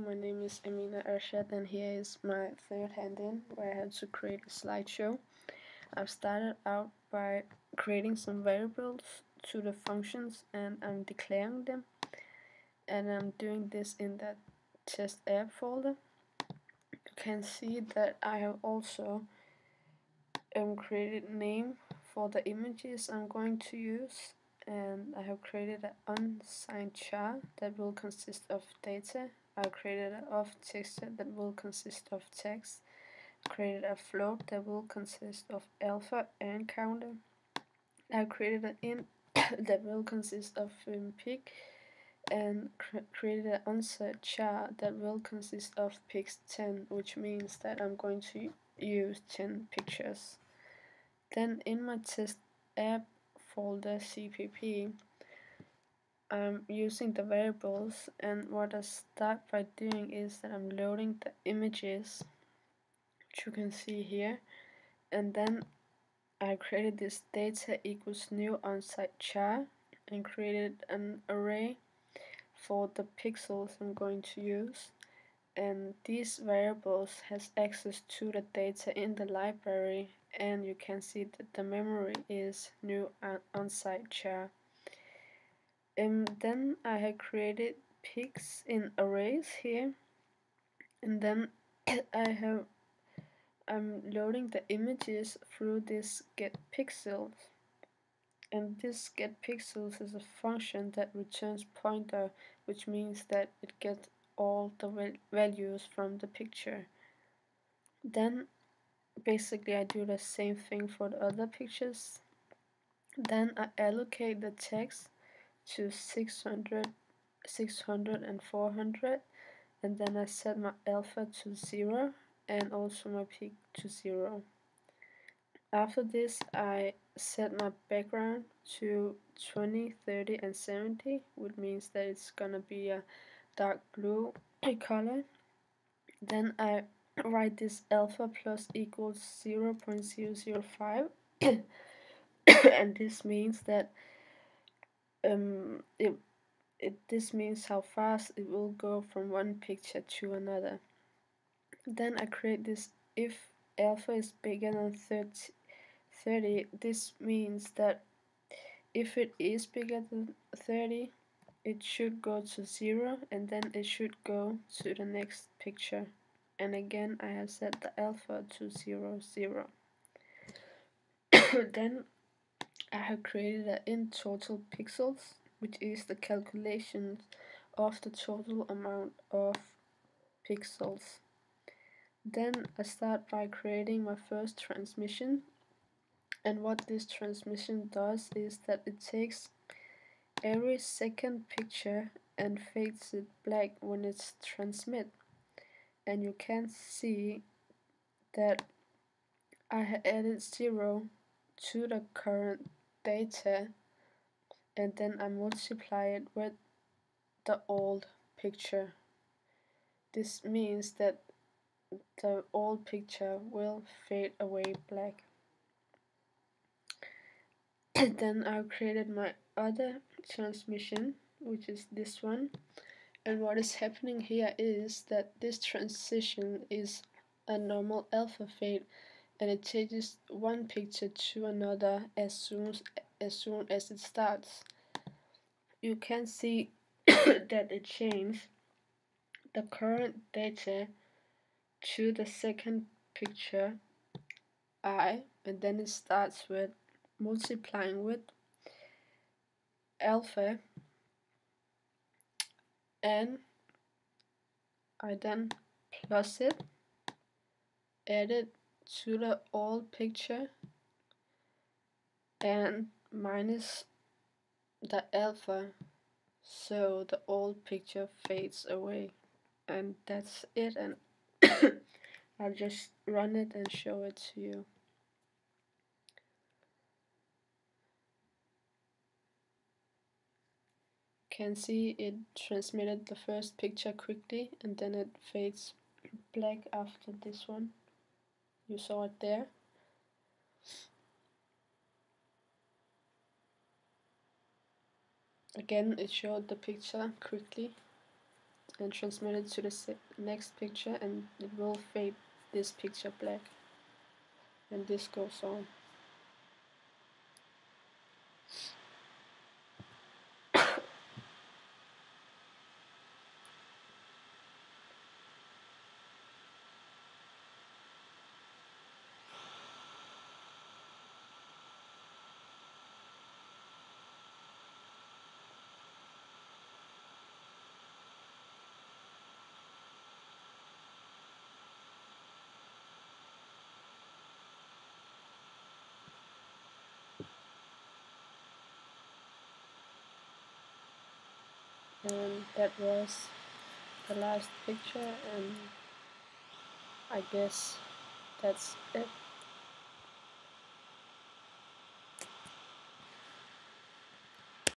My name is Amina C, and here is my third hand-in where I had to create a slideshow. I've started out by creating some variables to the functions and I'm declaring them, and I'm doing this in that test app folder. You can see that I have also created name for the images I'm going to use, and I have created an unsigned char that will consist of data. I created an off texture that will consist of text. Created a float that will consist of alpha and counter. I created an int that will consist of pic, and created an unset char that will consist of pics 10, which means that I'm going to use 10 pictures. Then in my test app folder CPP, I'm using the variables, and what I start by doing is that I'm loading the images, which you can see here, and then I created this data equals new onsite char and created an array for the pixels I'm going to use, and these variables has access to the data in the library, and you can see that the memory is new onsite char. Then I have created pics in arrays here, and then I'm loading the images through this getPixels, and this getPixels is a function that returns pointer, which means that it gets all the values from the picture. Then basically I do the same thing for the other pictures. Then I allocate the text to 600, 600 and 400, and then I set my alpha to 0 and also my peak to 0. After this I set my background to 20, 30 and 70, which means that it's gonna be a dark blue color. Then I write this alpha plus equals 0.005 and this means that this means how fast it will go from one picture to another. Then I create this if alpha is bigger than 30, this means that if it is bigger than 30, it should go to 0 and then it should go to the next picture. And again I have set the alpha to 0, 0. Then I have created an int total pixels, which is the calculation of the total amount of pixels. Then I start by creating my first transmission, and what this transmission does is that it takes every second picture and fades it black when it's transmit, and you can see that I have added 0 to the current data, and then I multiply it with the old picture. This means that the old picture will fade away black. Then I created my other transmission, which is this one, and what is happening here is that this transition is a normal alpha fade, and it changes one picture to another as soon as it starts. You can see that it changed the current data to the second picture I, and then it starts with multiplying with alpha, and I then plus it, add it to the old picture, and minus the alpha, so the old picture fades away. And that's it, and I'll just run it and show it to you. Can see it transmitted the first picture quickly, and then it fades black after this one. You saw it there. Again, it showed the picture quickly, and transmit it to the next picture, and it will fade this picture black, and this goes on. And that was the last picture, and I guess that's it.